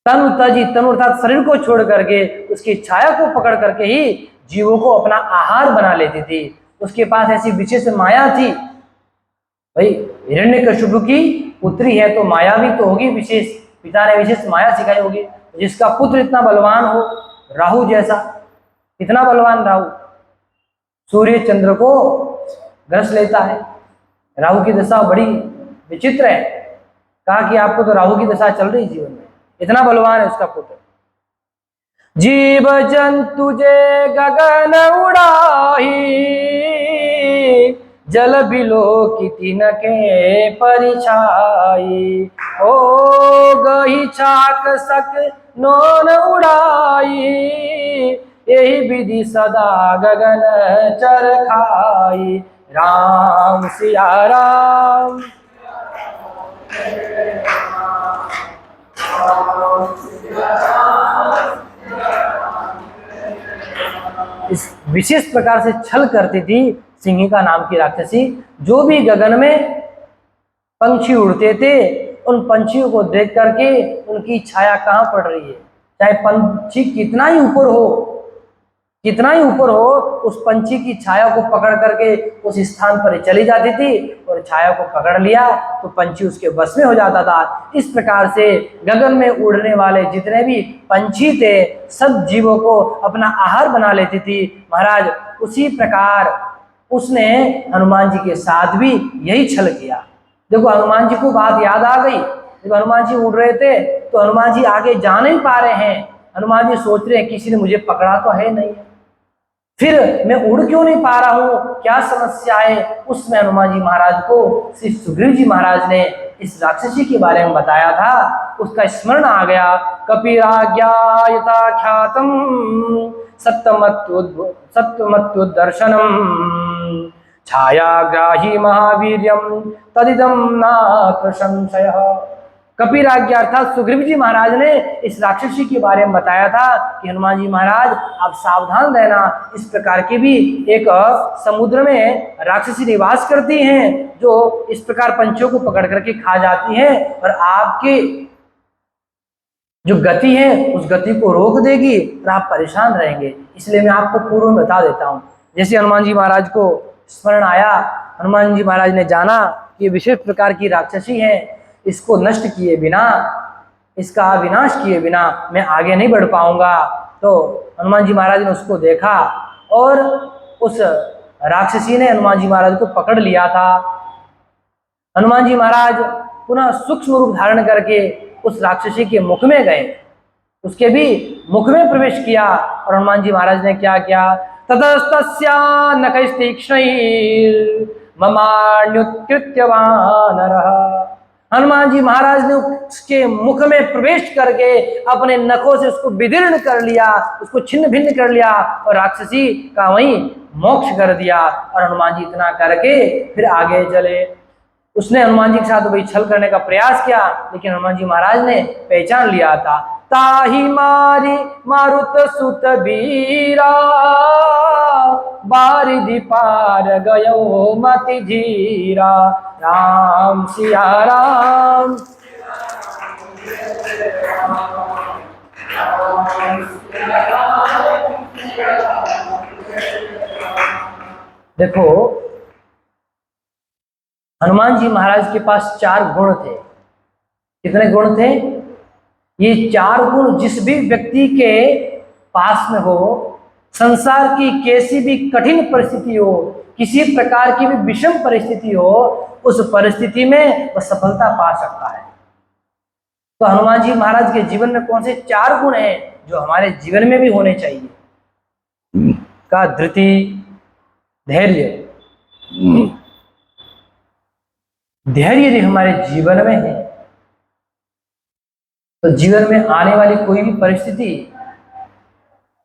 तनु तजी, तनु अर्थात शरीर को छोड़ करके उसकी छाया को पकड़ करके ही जीवों को अपना आहार बना लेती थी। उसके पास ऐसी विशेष माया थी। भाई हिरण्यकशिपु की पुत्री है तो माया भी तो होगी विशेष, पिता ने विशेष माया सिखाई होगी। जिसका पुत्र इतना बलवान हो, राहु जैसा, इतना बलवान राहु, सूर्य चंद्र को ग्रस लेता है। राहु की दशा बड़ी विचित्र है। कहा कि आपको तो राहु की दशा चल रही जीवन में, इतना बलवान है उसका पुत्र। जीव जंतु जे गगन उड़ाही, जल बिलो की तिनके परिछाई। ओ गही छाक सक नोन उड़ाई, यही विधि सदा गगन चर खाई। राम सिया राम। इस विशेष प्रकार से छल करती थी सिंहिका नाम की राक्षसी। जो भी गगन में पंछी उड़ते थे उन पंछियों को देख करके उनकी छाया कहाँ पड़ रही है, चाहे पंछी कितना ही ऊपर हो, कितना ही ऊपर हो, उस पंछी की छाया को पकड़ करके उस स्थान पर चली जाती थी, और छाया को पकड़ लिया तो पंछी उसके बस में हो जाता था। इस प्रकार से गगन में उड़ने वाले जितने भी पंछी थे सब जीवों को अपना आहार बना लेती थी महाराज। उसी प्रकार उसने हनुमान जी के साथ भी यही छल किया। देखो हनुमान जी को बात याद आ गई, जब हनुमान जी उड़ रहे थे तो हनुमान जी आगे जा नहीं पा रहे हैं। हनुमान जी सोच रहे हैं किसी ने मुझे पकड़ा तो है नहीं, फिर मैं उड़ क्यों नहीं पा रहा हूँ, क्या समस्या है। उसमें हनुमान जी महाराज को श्री सुग्रीव जी महाराज ने इस राक्षसी के बारे में बताया था, उसका स्मरण आ गया। कपिराज्ञा यथा ख्यातम सत्यमत्तु दर्शनम, छायाग्राही महावीर्यम तदिदम नात्र संशयः। कपिराज्ञा अर्थात सुग्रीव जी महाराज ने इस राक्षसी के बारे में बताया था कि हनुमान जी महाराज आप सावधान रहना, इस प्रकार की भी एक समुद्र में राक्षसी निवास करती हैं जो इस प्रकार पंछियों को पकड़ करके खा जाती हैं और आपके जो गति है उस गति को रोक देगी और आप परेशान रहेंगे। इसलिए मैं आपको पूर्व में बता देता हूँ। जैसे हनुमान जी महाराज को स्मरण आया, हनुमान जी महाराज ने जाना कि विशेष प्रकार की राक्षसी है, इसको नष्ट किए बिना, इसका विनाश किए बिना मैं आगे नहीं बढ़ पाऊंगा। तो हनुमान जी महाराज ने उसको देखा और उस राक्षसी ने हनुमान जी महाराज को पकड़ लिया था। हनुमान जी महाराज पुनः सूक्ष्म रूप धारण करके उस राक्षसी के मुख में गए, उसके भी मुख में प्रवेश किया। और हनुमान जी महाराज ने क्या किया, ततस्तस्या नखैस्तीक्ष्णैर्ममाण्युत्कृत्य वानरः। हनुमान जी महाराज ने उसके मुख में प्रवेश करके अपने नखों से उसको विदीर्ण कर लिया, उसको छिन्न भिन्न कर लिया और राक्षसी का वहीं मोक्ष कर दिया। और हनुमान जी इतना करके फिर आगे चले। उसने हनुमान जी के साथ वही छल करने का प्रयास किया, लेकिन हनुमान जी महाराज ने पहचान लिया था। ताही मारी मारुत सुत बीरा, बारिधि पार गयो मति धीरा। राम सिया राम। देखो, हनुमान जी महाराज के पास 4 गुण थे। कितने गुण थे? ये 4 गुण जिस भी व्यक्ति के पास में हो, संसार की कैसी भी कठिन परिस्थिति हो, किसी प्रकार की भी विषम परिस्थिति हो, उस परिस्थिति में वह सफलता पा सकता है। तो हनुमान जी महाराज के जीवन में कौन से 4 गुण हैं जो हमारे जीवन में भी होने चाहिए? का धृति, धैर्य। धैर्य यदि हमारे जीवन में है तो जीवन में आने वाली कोई भी परिस्थिति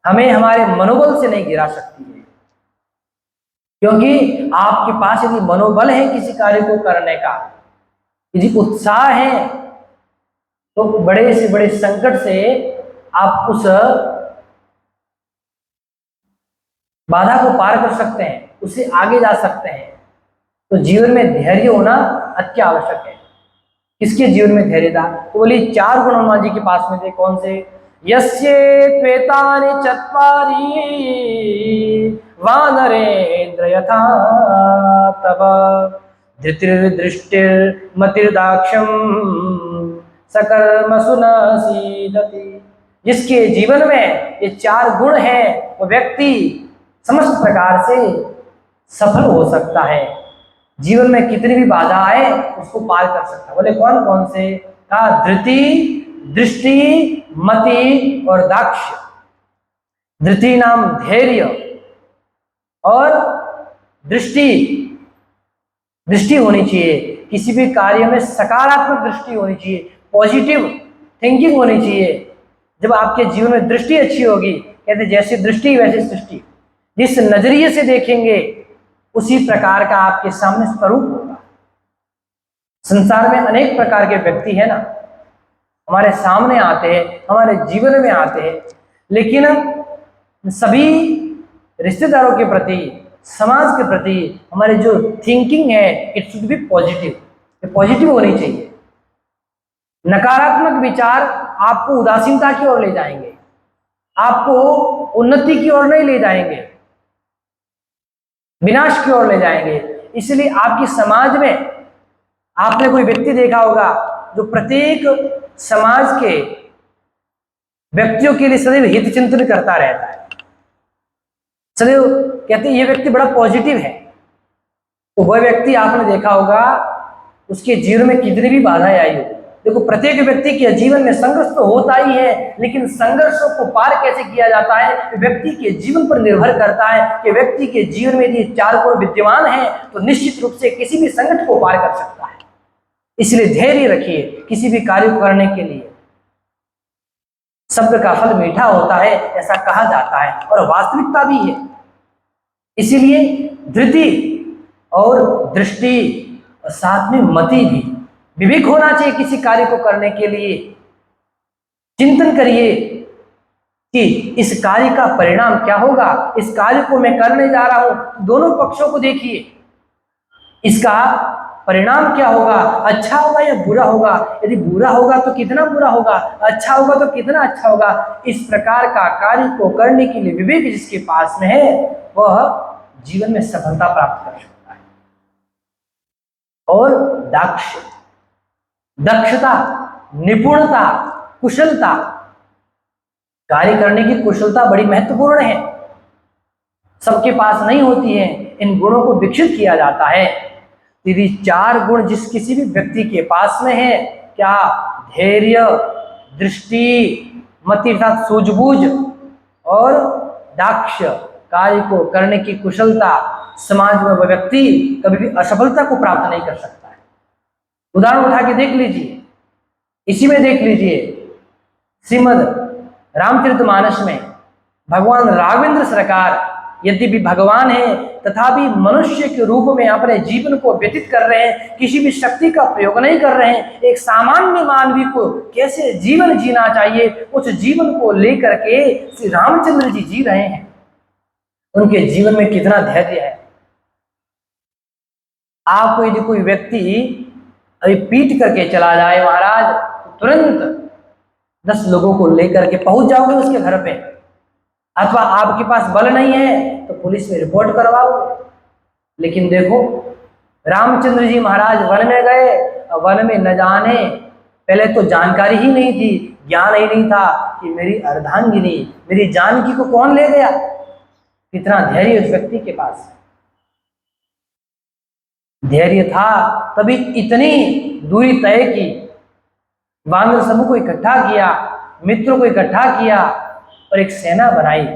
हमें हमारे मनोबल से नहीं गिरा सकती है। क्योंकि आपके पास यदि मनोबल है किसी कार्य को करने का, यदि उत्साह है, तो बड़े से बड़े संकट से आप उस बाधा को पार कर सकते हैं, उससे आगे जा सकते हैं। तो जीवन में धैर्य होना अति आवश्यक है। किसके जीवन में धैर्य था? तो बोली 4 गुण हनुमान जी के पास में थे। कौन से? यस्ये त्वेतानि चत्वारि वानरेन्द्र यथा तव, धृतिर्दृष्टिर्मतिर्दाक्ष्यम सकर्मसु न सीदति। जिसके जीवन में ये 4 गुण हैं, वो व्यक्ति समस्त प्रकार से सफल हो सकता है। जीवन में कितनी भी बाधा आए उसको पार कर सकता है। बोले कौन कौन से? कहा धृति, दृष्टि, मति और दाक्ष्य। धृति नाम धैर्य, और दृष्टि, दृष्टि होनी चाहिए। किसी भी कार्य में सकारात्मक दृष्टि होनी चाहिए, पॉजिटिव थिंकिंग होनी चाहिए। जब आपके जीवन में दृष्टि अच्छी होगी, कहते जैसी दृष्टि वैसी सृष्टि, जिस नजरिए से देखेंगे उसी प्रकार का आपके सामने स्वरूप होगा। संसार में अनेक प्रकार के व्यक्ति है ना, हमारे सामने आते हैं, हमारे जीवन में आते हैं, लेकिन सभी रिश्तेदारों के प्रति, समाज के प्रति हमारी जो थिंकिंग है, it should be positive. Positive होनी चाहिए। नकारात्मक विचार आपको उदासीनता की ओर ले जाएंगे, आपको उन्नति की ओर नहीं ले जाएंगे, विनाश की ओर ले जाएंगे। इसलिए आपकी समाज में आपने कोई व्यक्ति देखा होगा जो प्रत्येक समाज के व्यक्तियों के लिए सदैव हित चिंतन करता रहता है, सदैव कहते हैं ये व्यक्ति बड़ा पॉजिटिव है। तो वह व्यक्ति आपने देखा होगा उसके जीवन में कितनी भी बाधाएं आई हो। देखो, प्रत्येक व्यक्ति के जीवन में संघर्ष तो होता ही है, लेकिन संघर्षों को पार कैसे किया जाता है व्यक्ति के जीवन पर निर्भर करता है। कि व्यक्ति के जीवन में यदि 4 गुण विद्यमान है तो निश्चित रूप से किसी भी संकट को पार कर सकता है। इसलिए धैर्य रखिए किसी भी कार्य को करने के लिए। सब्र का फल मीठा होता है, ऐसा कहा जाता है, और वास्तविकता भी है। इसीलिए धृति और दृष्टि और साथ में मति भी, विवेक होना चाहिए किसी कार्य को करने के लिए। चिंतन करिए कि इस कार्य का परिणाम क्या होगा, इस कार्य को मैं करने जा रहा हूं, दोनों पक्षों को देखिए, इसका परिणाम क्या होगा, अच्छा होगा या बुरा होगा। यदि बुरा होगा तो कितना बुरा होगा, अच्छा होगा तो कितना अच्छा होगा। इस प्रकार का कार्य को करने के लिए विवेक जिसके पास में है वह जीवन में सफलता प्राप्त कर सकता है। और दाक्ष्य, दक्षता, निपुणता, कुशलता, कार्य करने की कुशलता बड़ी महत्वपूर्ण है, सबके पास नहीं होती है। इन गुणों को विकसित किया जाता है। यदि 4 गुण जिस किसी भी व्यक्ति के पास में है, क्या? धैर्य, दृष्टि, मति अर्थात सूझबूझ और दाक्ष, कार्य को करने की कुशलता, समाज में वह व्यक्ति कभी भी असफलता को प्राप्त नहीं कर सकता है। उदाहरण उठा के देख लीजिए, इसी में देख लीजिए, श्रीमद् रामचरितमानस में भगवान राघवेंद्र सरकार यद्यपि भगवान है तथापि मनुष्य के रूप में अपने जीवन को व्यतीत कर रहे हैं, किसी भी शक्ति का प्रयोग नहीं कर रहे हैं। एक सामान्य मानवी को कैसे जीवन जीना चाहिए, उस जीवन को लेकर के श्री रामचंद्र जी जी रहे हैं। उनके जीवन में कितना धैर्य है। आपको यदि कोई व्यक्ति अभी पीट करके चला जाए महाराज, तो तुरंत 10 लोगों को लेकर के पहुंच जाओगे उसके घर पे, अथवा आपके पास बल नहीं है तो पुलिस में रिपोर्ट करवाओ। लेकिन देखो रामचंद्र जी महाराज वन में गए, वन में न जाने पहले तो जानकारी ही नहीं थी, ज्ञान ही नहीं था कि मेरी अर्धांगिनी, मेरी जानकी को कौन ले गया। कितना धैर्य उस व्यक्ति के पास, धैर्य था तभी इतनी दूरी तय की, वानर समूह को इकट्ठा किया, मित्रों को इकट्ठा किया और एक सेना बनाई।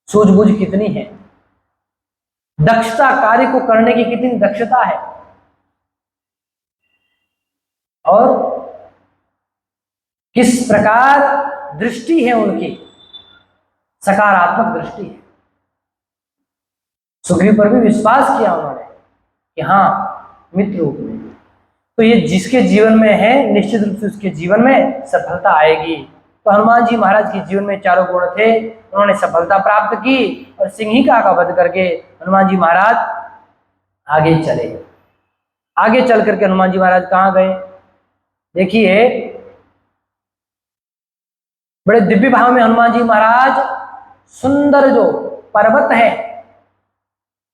सूझबूझ कितनी है, दक्षता, कार्य को करने की कितनी दक्षता है, और किस प्रकार दृष्टि है उनकी, सकारात्मक दृष्टि है। सुग्रीव पर भी विश्वास किया उन्होंने कि हाँ मित्र रूप में, तो ये जिसके जीवन में है निश्चित रूप से उसके जीवन में सफलता आएगी। तो हनुमान जी महाराज के जीवन में 4 गुण थे, उन्होंने सफलता प्राप्त की और सिंहिका का वध करके हनुमान जी महाराज आगे चले। आगे चल करके हनुमान जी महाराज कहाँ गए? देखिए बड़े दिव्य भाव में हनुमान जी महाराज सुंदर जो पर्वत है,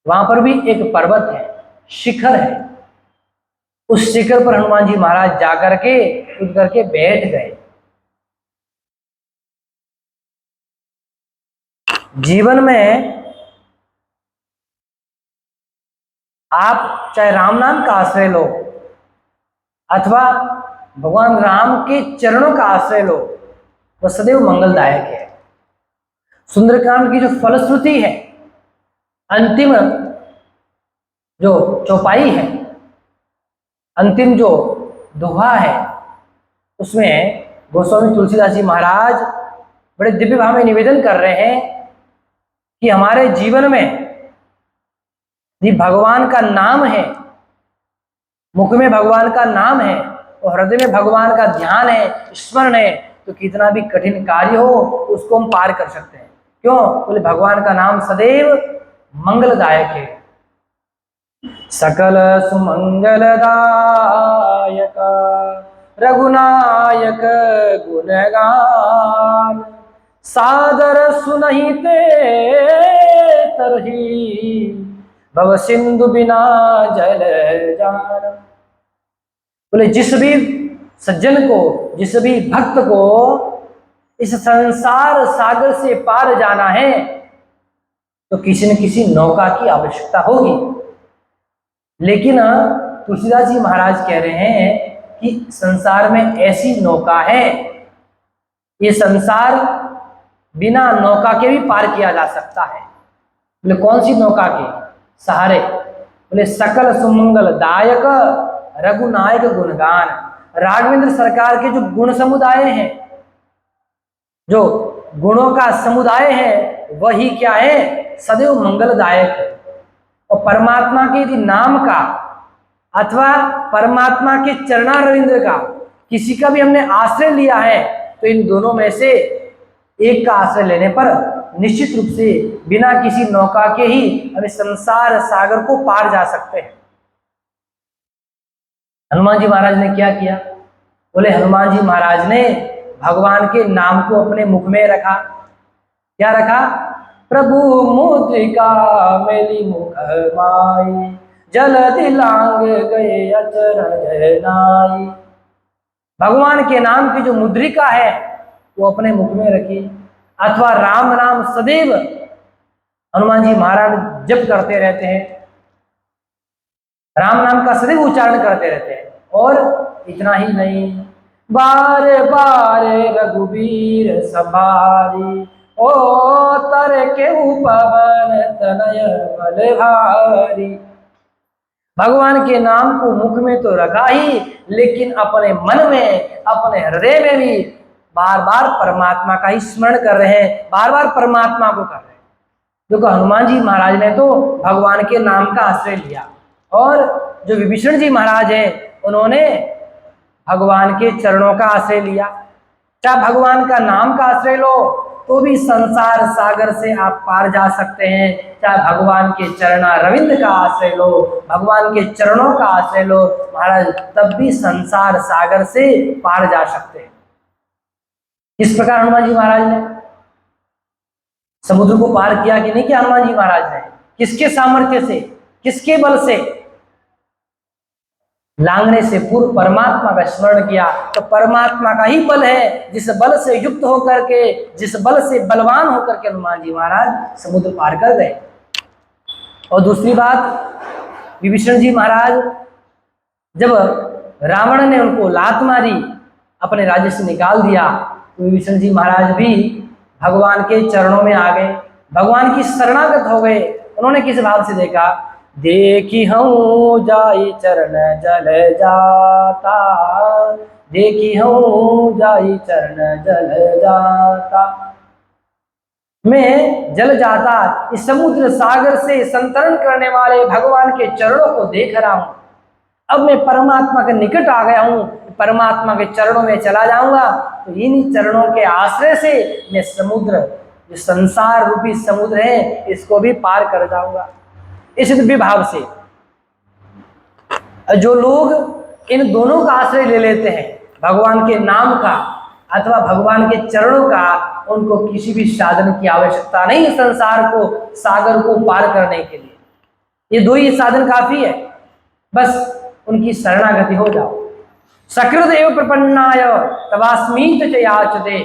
वहां पर भी एक पर्वत है, शिखर है, उस शिखर पर हनुमान जी महाराज जाकर के कूद करके बैठ गए। जीवन में आप चाहे राम नाम का आश्रय लो अथवा भगवान राम के चरणों का आश्रय लो, वह सदैव मंगलदायक है। सुंदरकांड की जो फलश्रुति है, अंतिम जो चौपाई है, अंतिम जो दोहा है, उसमें गोस्वामी तुलसीदास जी महाराज बड़े दिव्य भाव में निवेदन कर रहे हैं कि हमारे जीवन में यदि भगवान का नाम है, मुख में भगवान का नाम है और हृदय में भगवान का ध्यान है, स्मरण है, तो कितना भी कठिन कार्य हो उसको हम पार कर सकते हैं। क्यों? बोले भगवान का नाम सदैव मंगलदायक है। सकल सुमंगलदायक रघुनायक गुणगान, सादर सुनहिते तरही भव सिंधु बिना जल जान। बोले जिस भी सज्जन को, जिस भी भक्त को इस संसार सागर से पार जाना है तो किसी न किसी नौका की आवश्यकता होगी। लेकिन तुलसीदास जी महाराज कह रहे हैं कि संसार में ऐसी नौका है, ये संसार बिना नौका के भी पार किया जा सकता है। बोले कौन सी नौका के सहारे? बोले सकल सुमंगल दायक रघुनायक गुणगान। राघवेंद्र सरकार के जो गुण समुदाय हैं, जो गुणों का समुदाय है, वही क्या है? सदैव मंगलदायक है। और परमात्मा के यदि नाम का अथवा परमात्मा के चरणारविंद का किसी का भी हमने आश्रय लिया है तो इन दोनों में से एक का आश्रय लेने पर निश्चित रूप से बिना किसी नौका के ही हम संसार सागर को पार जा सकते हैं। हनुमान जी महाराज ने क्या किया? बोले हनुमान जी महाराज ने भगवान के नाम को अपने मुख में रखा। क्या रखा? प्रभु मुद्रिका मेली मुख माई, जल दिलांग गए अचरज नाई। भगवान के नाम की जो मुद्रिका है वो अपने मुख में रखी, अथवा राम नाम सदैव हनुमान जी महाराज जप करते रहते हैं। राम नाम का सदैव उच्चारण करते रहते हैं। और इतना ही नहीं, बारे बारे रघुबीर सवारी, ओ तर के पवन तनय बलहारी। भगवान के नाम को मुख में तो रखा ही, लेकिन अपने मन में, अपने हृदय में भी बार बार परमात्मा का ही स्मरण कर रहे हैं, बार बार परमात्मा को कर रहे हैं। देखो हनुमान जी महाराज ने तो भगवान के नाम का आश्रय लिया, और जो विभीषण जी महाराज हैं उन्होंने भगवान के चरणों का आश्रय लिया। चाहे भगवान का नाम का आश्रय लो तो भी संसार सागर से आप पार जा सकते हैं, चाहे भगवान के चरणा रविंद्र का आश्रय लो, भगवान के चरणों का आश्रय लो महाराज, तब भी संसार सागर से पार जा सकते हैं। इस प्रकार हनुमान जी महाराज ने समुद्र को पार किया कि नहीं किया? हनुमान जी महाराज ने किसके सामर्थ्य से, किसके बल से? लांघने से पूर्व परमात्मा का स्मरण किया, तो परमात्मा का ही बल है, जिस बल से युक्त होकर के, जिस बल से बलवान होकर के हनुमान जी महाराज समुद्र पार कर गए। और दूसरी बात, विभीषण जी महाराज जब रावण ने उनको लात मारी, अपने राज्य से निकाल दिया, तो विभीषण जी महाराज भी भगवान के चरणों में आ गए, भगवान की शरणागत हो गए। उन्होंने किस भाव से देखा? देखी हूँ जाई चरण जल जाता, देखी हूँ जाई चरण जल जाता। मैं जल जाता, इस समुद्र सागर से संतरण करने वाले भगवान के चरणों को देख रहा हूँ। अब मैं परमात्मा के निकट आ गया हूँ, परमात्मा के चरणों में चला जाऊंगा, तो इन चरणों के आश्रय से मैं समुद्र, जो संसार रूपी समुद्र है, इसको भी पार कर जाऊंगा। इस दिव्य भाव से जो लोग इन दोनों का आश्रय ले लेते हैं, भगवान के नाम का अथवा भगवान के चरणों का, उनको किसी भी साधन की आवश्यकता नहीं संसार को, सागर को पार करने के लिए। ये दो ही साधन काफी है, बस उनकी शरणागति हो जाओ। सकृत एव प्रपन्नाय तवास्मीत च याचते।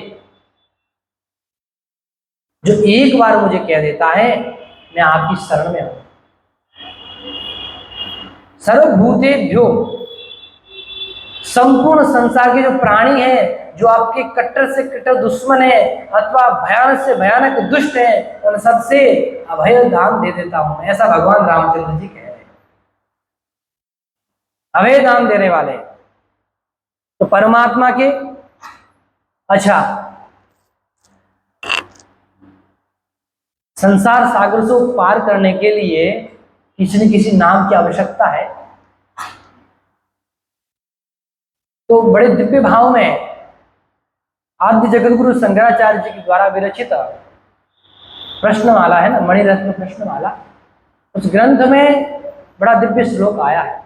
जो एक बार मुझे कह देता है मैं आपकी शरण में हूं। सर्वभूतेभ्यो, संपूर्ण संसार के जो प्राणी हैं, जो आपके कट्टर से कट्टर दुश्मन है अथवा भयानक से भयानक दुष्ट है, उन सबसे अभय दान दे देता हूं, ऐसा भगवान रामचंद्र जी कह रहे हैं। अभय दान देने वाले तो परमात्मा के। अच्छा, संसार सागर से पार करने के लिए किसी न किसी नाम की आवश्यकता है। तो बड़े दिव्य भाव में आद्य जगत गुरु शंकराचार्य जी के द्वारा विरचित प्रश्नमाला है ना, मणिरत्न प्रश्नमाला, उस ग्रंथ में बड़ा दिव्य श्लोक आया है।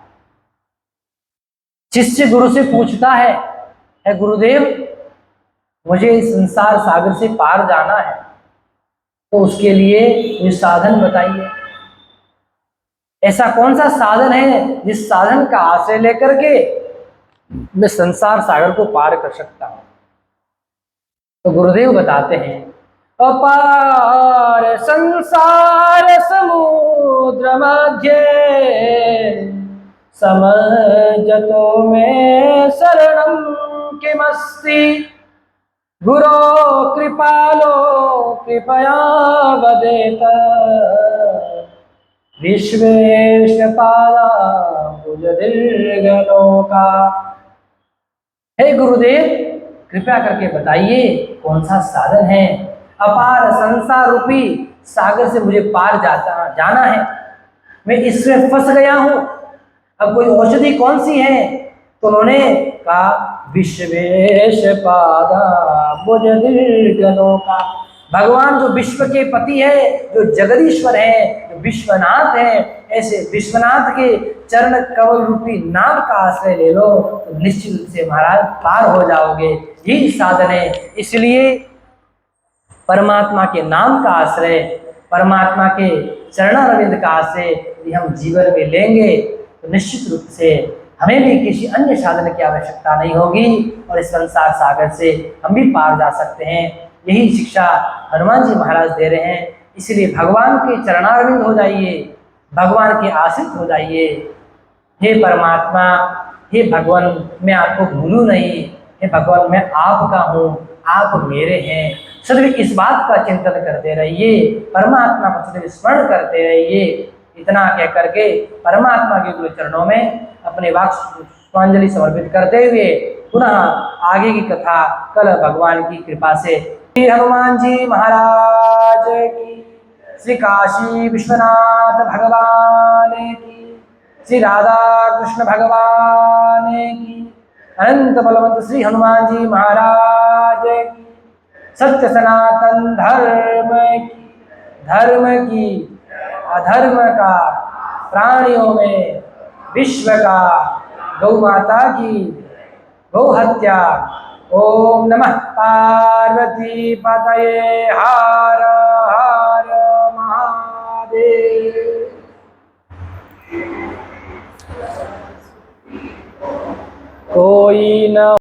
शिष्य गुरु से पूछता है गुरुदेव मुझे इस संसार सागर से पार जाना है, तो उसके लिए मुझे साधन बताइए। ऐसा कौन सा साधन है जिस साधन का आश्रय लेकर के मैं संसार सागर को पार कर सकता हूं? तो गुरुदेव बताते हैं, अपार संसार समुद्र मध्य समझतो में शरणम किमस्ति, गुरो कृपालो कृपया वदेत, विश्वेश पादा भुज दीर्घलोका। हे गुरुदेव कृपया करके बताइए कौन सा साधन है? अपार संसार रूपी सागर से मुझे पार जाना है, मैं इसमें फंस गया हूं, अब कोई औषधि कौन सी है? तो उन्होंने कहा विश्वेश पादा भुज दीर्घलोका। भगवान जो विश्व के पति है, जो जगदीश्वर है, जो विश्वनाथ है, ऐसे विश्वनाथ के चरण कमल रूपी नाम का आश्रय ले लो तो निश्चित रूप से महाराज पार हो जाओगे। यही साधन है। इसलिए परमात्मा के नाम का आश्रय, परमात्मा के चरणारविंद का आश्रय यदि हम जीवन में लेंगे तो निश्चित रूप से हमें भी किसी अन्य साधन की आवश्यकता नहीं होगी और इस संसार सागर से हम भी पार जा सकते हैं। यही शिक्षा हनुमान जी महाराज दे रहे हैं। इसलिए भगवान के चरणारविंद हो जाइए, भगवान के आश्रित हो जाइए। हे परमात्मा, हे भगवान, मैं आपको भूलूं नहीं, हे भगवान मैं आपका हूँ, आप मेरे हैं। सदैव इस बात का चिंतन करते रहिए, परमात्मा का सदैव स्मरण करते रहिए। इतना कह करके परमात्मा के गुरु चरणों में अपने वाक्यांजलि समर्पित करते हुए पुनः आगे की कथा कल भगवान की कृपा से श्री हनुमान जी महाराज की, श्री काशी विश्वनाथ भगवान की, श्री राधा कृष्ण भगवान की, अनंत बलवंत श्री हनुमान जी महाराज की, सत्य सनातन धर्म की अधर्म का प्राणियों में, विश्व का, गौ माता की गौ हत्या। ओम नमः पार्वती पतये, हर हर महादेव। कोई न